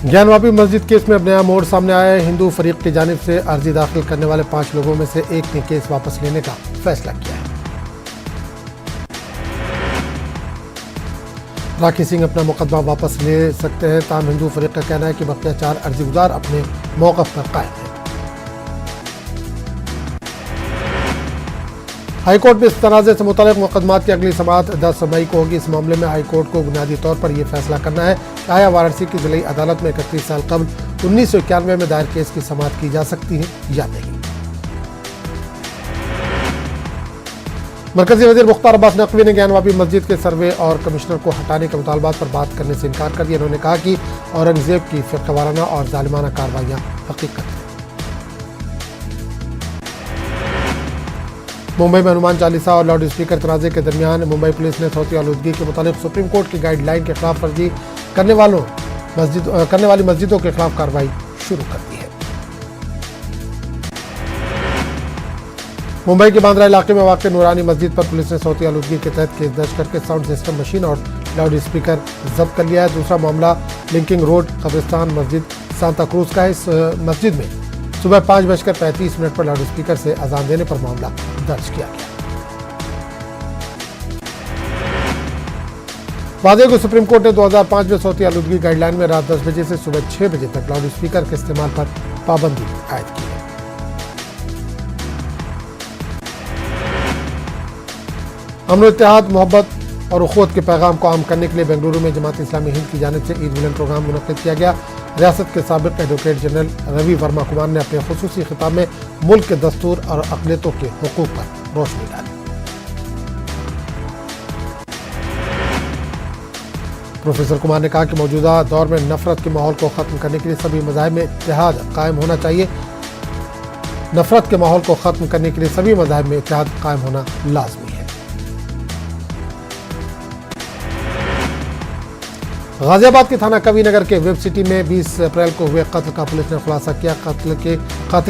ज्ञानवापी मस्जिद केस में अब नया मोड़ सामने आया है। हिंदू फरीक की जानिब से अर्जी दाखिल करने वाले 5 लोगों में से एक ने केस वापस लेने का फैसला किया है। राखी सिंह अपना मुकदमा वापस ले सकते हैं, ताहम हिंदू फरीक का कहना है कि बकिया 4 अर्जीगुजार अपने मौक़िफ़ पर कायम हैं। हाईकोर्ट में इस तनाज़े से मुतल्लिक़ मुकदमात की अगली समाअत 10 मई को होगी। इस मामले में हाईकोर्ट को बुनियादी तौर पर यह फैसला करना है कि आया वाराणसी की जिला अदालत में 31 साल कबल 1991 में दायर केस की समाअत की जा सकती है या नहीं। मरकजी वज़ीर मुख्तार अब्बास नकवी ने ज्ञानवापी मस्जिद के सर्वे और कमिश्नर को हटाने के मुतालबात पर बात करने से इनकार कर दिया। उन्होंने कहा कि औरंगजेब की फ़िरक़ावाराना और ज़ालिमाना कार्रवाइयाँ हकीकत है। मुंबई में हनुमान चालीसा और लाउड स्पीकर तनाज़े के दरमियान मुंबई पुलिस ने सौती आलूदगी के मुताबिक सुप्रीम कोर्ट की गाइडलाइन के खिलाफ वर्जी करने वाली मस्जिदों के खिलाफ कार्रवाई शुरू कर दी है। मुंबई के बांद्रा इलाके में वाक़ नूरानी मस्जिद पर पुलिस ने सौती आलूदगी के तहत केस दर्ज करके साउंड सिस्टम मशीन और लाउड स्पीकर जब्त कर लिया है। दूसरा मामला लिंकिंग रोड कब्रिस्तान मस्जिद सांता क्रूज का है। इस मस्जिद में सुबह 5:35 पर लाउड स्पीकर से अजान देने पर मामला दर्ज किया गया। वादे को सुप्रीम कोर्ट ने 2005 में सौती आलूदगी गाइडलाइन में रात 10 बजे से सुबह 6 बजे तक लाउड स्पीकर के इस्तेमाल पर पाबंदी आयद की है। अमन इत्तेहाद मोहब्बत और उखुवत के पैगाम को आम करने के लिए बेंगलुरु में जमात इस्लामी हिंद की जानिब से ईद मिलन प्रोग्राम मुनक्किद किया गया। रियासत के साबिक एडवोकेट जनरल रवि वर्मा कुमार ने अपने खुसूसी खिताब में मुल्क के दस्तूर और अक़लियतों के हुकूक पर रोशनी डाली। प्रोफेसर कुमार ने कहा कि मौजूदा दौर में नफरत के माहौल को ख़त्म करने के लिए सभी मज़ाहिब में इत्तेहाद कायम होना चाहिए। नफरत के माहौल को ख़त्म करने के लिए सभी मज़ाहिब में इत्तेहाद कायम होना लाजमी है। गाजियाबाद के थाना कवीनगर के वेब सिटी में 20 अप्रैल को हुए कत्ल का पुलिस ने खुलासा किया। कातिल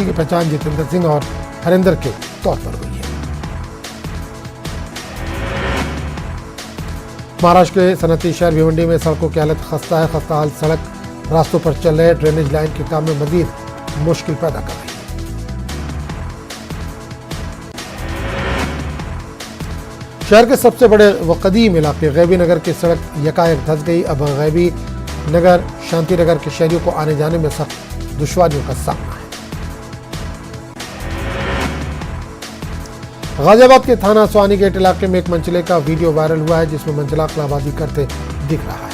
की पहचान जितेंद्र सिंह और हरिंदर के तौर पर हुई है। महाराष्ट्र के सनती शहर भिवंडी में सड़कों की हालत खस्ता है। खस्ता हाल सड़क रास्तों पर चल रहे ड्रेनेज लाइन के काम में मजीद मुश्किल पैदा कर रही है। शहर के सबसे बड़े व कदीम इलाके गैबी नगर की सड़क यकायक धंस गई। अब गैबी नगर शांति नगर के शहरियों को आने जाने में सख्त दुश्वारियों का सामना है। गाजियाबाद के थाना स्वानी गेट इलाके में एक मंचले का वीडियो वायरल हुआ है, जिसमें मंचला कलाबाजी करते दिख रहा है।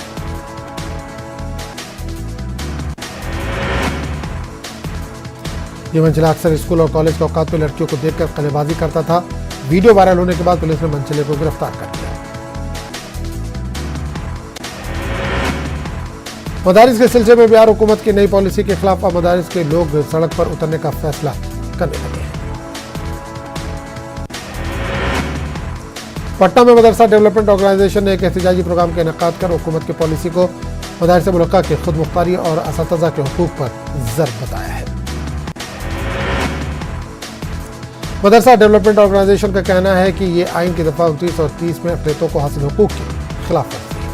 ये मंचला अक्सर स्कूल और कॉलेज के औकात में लड़कियों को देखकर कलेबाजी करता था। वीडियो वायरल होने के बाद पुलिस ने मंचले को गिरफ्तार कर लिया। मदारिस के सिलसिले में बिहार हुकूमत की नई पॉलिसी के खिलाफ अब मदारिस के लोग सड़क पर उतरने का फैसला करने लगे हैं। पटना में मदरसा डेवलपमेंट ऑर्गेनाइजेशन ने एक एहतजाजी प्रोग्राम का इनेकाद कर हुकूमत की पॉलिसी को मदारिस मुल्का के खुद मुख्तारी और असातिज़ा के हुकूक पर ज़र्ब बताया है। मदरसा डेवलपमेंट ऑर्गेनाइजेशन का कहना है कि ये आइन की दफ़ा 29 और 30 में अक़लियतों को हासिल हुकूक के खिलाफ वर्जी है।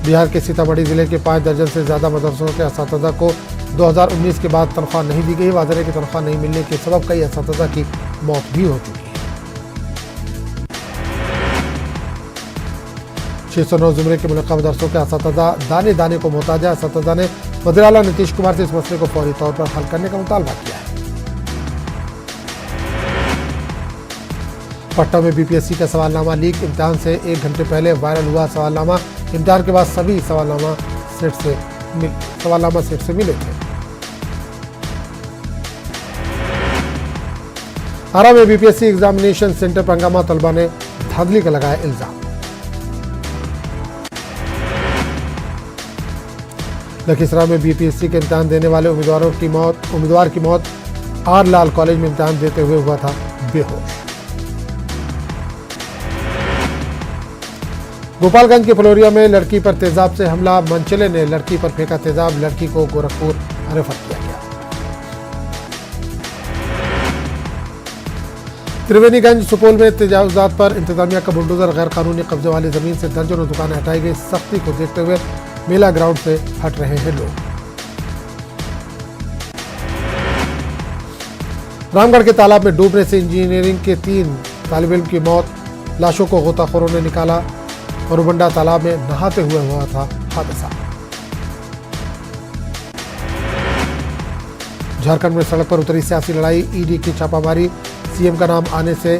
बिहार के सीतामढ़ी जिले के 5 दर्जन से ज़्यादा मदरसों के असातिज़ा को 2019 के बाद तनख्वाह नहीं दी गई। वाज़ेह की तनख्वाह नहीं मिलने के सबब कई असातिज़ा की मौत भी हो चुकी है। 609 ज़ुमरे के मुल्का मदरसों के असातिज़ा दाने दाने को मोहताज है। असातिज़ा ने वज़ीर आला नीतीश कुमार से इस मसले को फौरी तौर पर हल करने का मुतालबा किया है। पटना में बीपीएससी का सवालनामा लीक। इम्तिहान से 1 घंटे पहले वायरल हुआ सवालनामा। इम्तिहान के बाद सभी सवालनामा सेट से मिले थे। आरा में बीपीएससी एग्जामिनेशन सेंटर पर हंगामा, तलबा ने धांधली का लगाया इल्जाम। लखीसराय में बीपीएससी के इम्तिहान देने वाले उम्मीदवार की मौत आर लाल कॉलेज में इम्तिहान देते हुए हुआ था बेहोश। गोपालगंज के फलोरिया में लड़की पर तेजाब से हमला। मंचले ने लड़की पर फेंका तेजाब। लड़की को गोरखपुर रेफर किया गया। त्रिवेणीगंज सुपौल में तजावुजात पर इंतजामिया का बुलडोजर, गैर कानूनी कब्जे वाली जमीन से दर्जनों दुकानें हटाई गई। सख्ती को देखते हुए मेला ग्राउंड से हट रहे हैं लोग। रामगढ़ के तालाब में डूबने से इंजीनियरिंग के 3 तालिब इल्म की मौत, लाशों को गोताखोरों ने निकाला। मरुबंडा तालाब में नहाते हुए हुआ था हादसा। झारखंड में सड़क पर उतरी सियासी लड़ाई, ईडी की छापामारी, सीएम का नाम आने से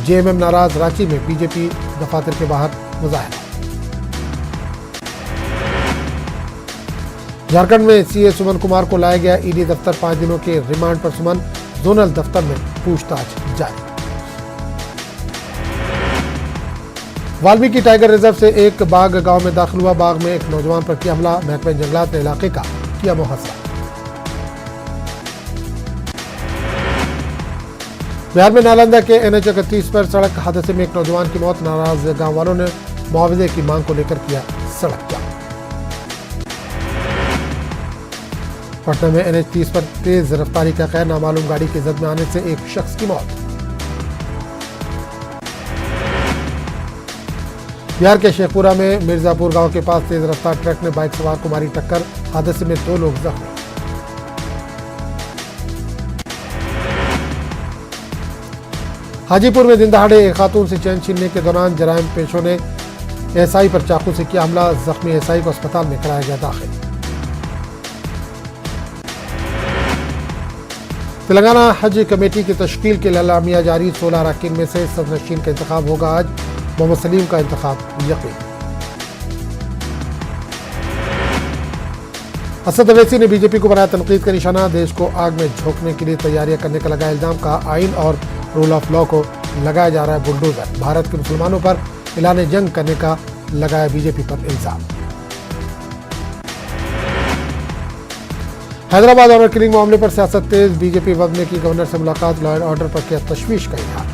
जेएमएम नाराज, रांची में बीजेपी दफातर के बाहर मुजाहरा। झारखंड में सीए सुमन कुमार को लाया गया ईडी दफ्तर, 5 दिनों के रिमांड पर सुमन, जोनल दफ्तर में पूछताछ जारी। वाल्मीकि टाइगर रिजर्व से एक बाघ गांव में दाखिल हुआ, बाघ में एक नौजवान पर किया हमला, महकमा जंगलात ने इलाके का किया मुहासरा। बिहार में नालंदा के NH 31 पर सड़क हादसे में एक नौजवान की मौत, नाराज गांव वालों ने मुआवजे की मांग को लेकर किया सड़क जाम। पटना में NH 30 पर तेज रफ्तारी का कहर, नामालूम गाड़ी की जद में आने से एक शख्स की मौत। बिहार के शेखपुरा में मिर्जापुर गांव के पास तेज रफ्तार ट्रक ने बाइक सवार को मारी टक्कर, हादसे में 2 लोग जख्मी। हाजीपुर में दिन दहाड़े एक खातून से चैन छीनने के दौरान जराइम पेशों ने एएसआई पर चाकू से किया हमला, जख्मी एएसआई को अस्पताल में कराया गया दाखिल। तेलंगाना हज कमेटी की तश्कील के लिए एलामिया जारी, 16 अरकान में से सदनशीन का इंतखाब होगा आज, मोहम्मद सलीम का इंतखाब यकीन। असद अवैसी ने बीजेपी को बनाया तनकीद का निशाना, देश को आग में झोंकने के लिए तैयारियां करने का लगाया इल्जाम, कहा आइन और रूल ऑफ लॉ को लगाया जा रहा है बुलडोजर, भारत के मुसलमानों पर ऐलान जंग करने का लगाया बीजेपी पर इल्जाम। हैदराबाद ऑनर किलिंग मामले पर सियासत तेज, बीजेपी वफद की गवर्नर से मुलाकात, लॉ एंड ऑर्डर पर किया तशवीश का इजहार।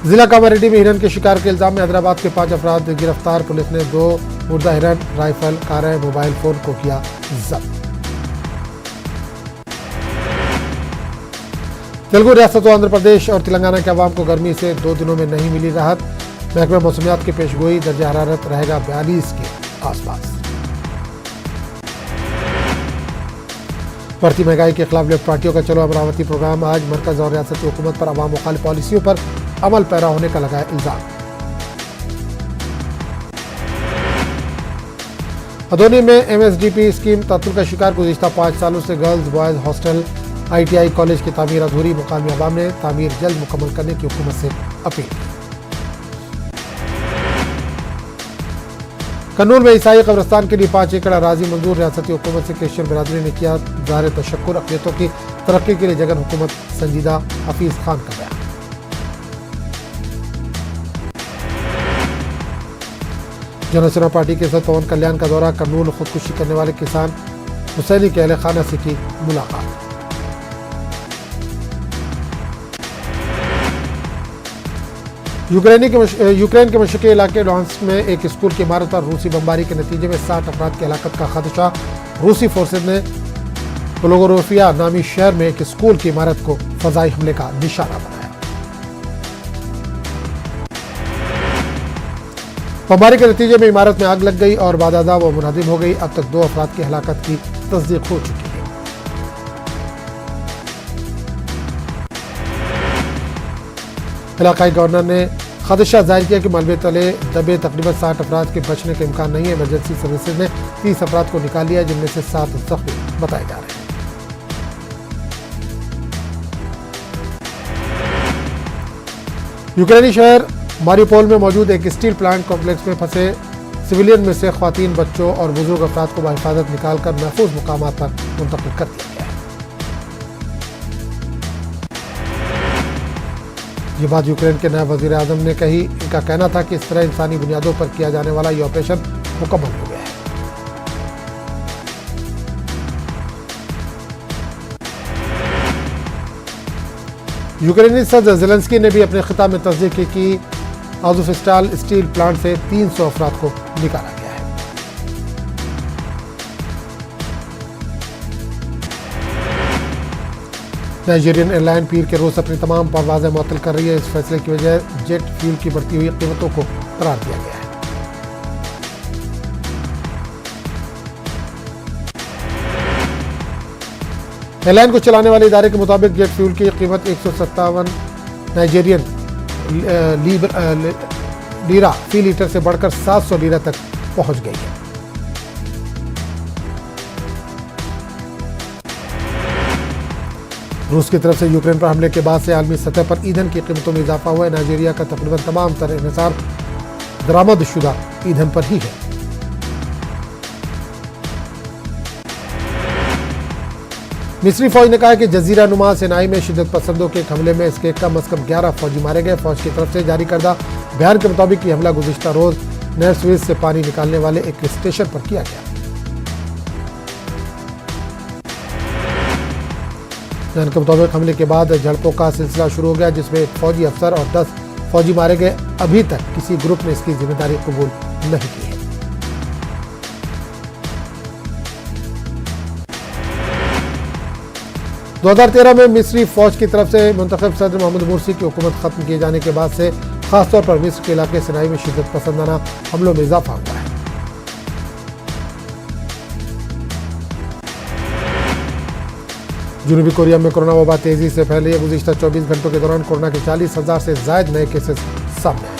जिला कामारेड्डी में हिरन के शिकार के इल्जाम में हैदराबाद के 5 अफराद गिरफ्तार, पुलिस ने 2 मुर्दा हिरन, राइफल, कारें, मोबाइल फोन को किया जब्त। तेलुगु रियासतों आंध्र प्रदेश और तेलंगाना के अवाम को गर्मी से 2 दिनों में नहीं मिली राहत, महकमा मौसमियात की पेशगोई, दर्जा हरारत रहेगा 42 के आसपास। बढ़ती महंगाई के खिलाफ लेफ्ट पार्टियों का चलो अमरावती प्रोग्राम, आज मरकज और रियासती हुकूमत पर अवाम मुखालिफ पॉलिसियों पर अमल पैरा होने का लगाया इल्जाम। हदोनी में MSDP स्कीम तातुल का शिकार, गुज़िश्ता 5 सालों से girls boys hostel, ITI college की तामीर अधूरी, मुकामी अवाम ने तामीर जल्द मुकम्मल करने की हुकूमत से अपील की। कन्नूर में ईसाई कब्रिस्तान के लिए 5 एकड़ अराजी मंजूर, रियासती हुकूमत से क्रिश्चियन बिरादरी ने किया ज़ाहिर तशक्कुर, अक़लियतों की तरक्की के लिए जगन हुकूमत संजीदा, हफीज खान का बयान। जनसेना पार्टी के सदर पवन कल्याण का दौरा, कन्नूर, खुदकुशी करने वाले किसान हुसैनी के अहले खाना से की मुलाकात। यूक्रेन के मशरक़ी इलाके लुहांस्क में एक स्कूल की इमारत पर रूसी बमबारी के नतीजे में 60 अफराद की हलाकत का खदशा, रूसी फोर्सेज ने ब्लोगोरोफिया नामी शहर में एक स्कूल की इमारत को फजाई हमले का निशाना बनाया। बमबारी के नतीजे में इमारत में आग लग गई और बादादा व मुनहदिम हो गई, अब तक 2 अफराद की हलाकत की तस्दीक हो चुकी है। इलाकाई गवर्नर ने खदशा जाहिर किया कि मलबे तले दबे तकरीबन 60 अफराद के बचने का इम्कान नहीं है। इमरजेंसी सर्विसेज ने 30 अफराद को निकाल लिया, जिनमें से 7 जख्मी बताए जा रहे हैं। यूक्रेनी शहर मारियोपोल में मौजूद एक स्टील प्लांट कॉम्प्लेक्स में फंसे सिविलियन में से ख्वातीन, बच्चों और बुजुर्ग अफराद को बाहिफाजत निकालकर महफूज मुकामात पर मुंतकिल कर दिया गया है। ये बात यूक्रेन के नायब वजीर आजम ने कही। इनका कहना था कि इस तरह इंसानी बुनियादों पर किया जाने वाला ये ऑपरेशन मुकम्मल हो गया है। यूक्रेनी सदर ज़ेलेंस्की ने भी अपने खिताब में तस्दीक की कि आज़ोफस्टाल स्टील प्लांट से 300 अफराद को निकाला गया है। नाइजीरियन एयरलाइन पीर के रोज अपनी तमाम परवाजें मुअत्तल कर रही है। इस फैसले की वजह जेट फ्यूल की बढ़ती हुई कीमतों को करार दिया गया है। एयरलाइन को चलाने वाले इदारे के मुताबिक जेट फ्यूल की कीमत 157 नाइजीरियन लीरा फी लीटर से बढ़कर 700 लीरा तक पहुंच गई है। रूस की तरफ से यूक्रेन पर हमले के बाद से आलमी सतह पर ईंधन की कीमतों में इजाफा हुआ है। नाइजीरिया का तकरीबन तमाम तर इन्हिसार दरामदशुदा ईंधन पर ही है। मिस्री फौज ने कहा है कि जजीरा नुमा सिनाई में शिद्दत पसंदों के एक हमले में इसके कम अज कम 11 फौजी मारे गए। फौज की तरफ से जारी करदा बयान के मुताबिक ये हमला गुज़िश्ता रोज नहर स्वेज से पानी निकालने वाले एक स्टेशन पर किया गया। बयान के मुताबिक हमले के बाद झड़पों का सिलसिला शुरू हो गया, जिसमें एक फौजी अफसर और 10 फौजी मारे गए। अभी तक किसी ग्रुप ने इसकी जिम्मेदारी कबूल नहीं की है। दो 2013 में मिस्री फौज की तरफ से मुंतखब सदर मोहम्मद मुर्सी की हुकूमत खत्म किए जाने के बाद से खासतौर पर मिस्र के इलाके सिनाई में शिद्दत पसंदाना हमलों में इजाफा हुआ है। जनूबी कोरिया में कोरोना वबा तेजी से फैली है। गुज़िश्ता 24 घंटों के दौरान कोरोना के 40,000 से ज्यादा नए केसेस सामने आए।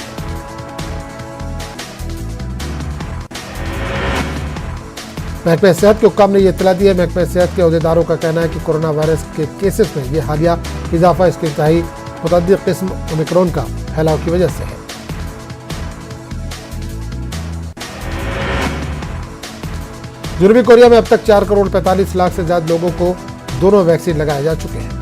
महकमा सेहत के हुक्काम ने यह इत्तला दी है। महकमा सेहत के अहदेदारों का कहना है कि कोरोना वायरस के केसेस में यह हालिया इजाफा इसके इंतहाई मुतअद्दिद किस्म ओमिक्रॉन का फैलाव की वजह से है। जनूबी कोरिया में अब तक 4 करोड़ 45 लाख से ज्यादा लोगों को दोनों वैक्सीन लगाए जा चुके हैं।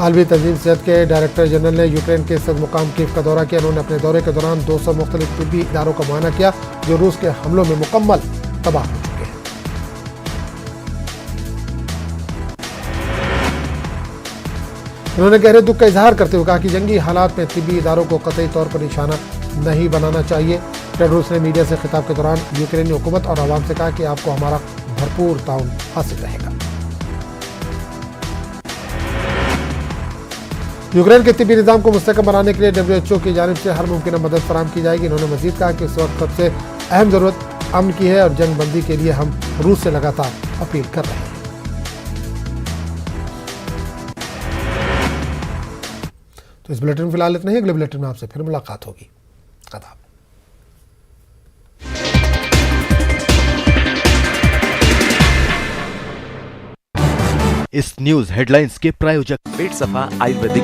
आलमी तंजीम सेहत के डायरेक्टर जनरल ने यूक्रेन के सदमुकाम कीव का दौरा किया। उन्होंने अपने दौरे के दौरान 200 मुख्तलिफ तिब्बी इदारों का मुआयना किया जो रूस के हमलों में मुकम्मल तबाह हो चुके हैं। उन्होंने गहरे दुख का इजहार करते हुए कहा कि जंगी हालात में तिब्बी इदारों को कतई तौर पर निशाना नहीं बनाना चाहिए। टेड्रोस ने मीडिया से खिताब के दौरान यूक्रेनी हुकूमत और आवाम से कहा कि आपको हमारा भरपूर ताउन हासिल रहेगा। यूक्रेन के तिब्बी निज़ाम को मुस्तहकम बनाने के लिए WHO की जानिब से हर मुमकिन मदद फराहम की जाएगी। इन्होंने मजीद कहा कि इस वक्त सबसे अहम जरूरत अमन की है और जंग बंदी के लिए हम रूस से लगातार अपील कर रहे हैं। तो इस बुलेटिन में फिलहाल इतना ही। अगले बुलेटिन में आपसे फिर मुलाकात होगी। आदाब। इस न्यूज हेडलाइंस के प्रायोजक पेट सफा आयुर्वेदिक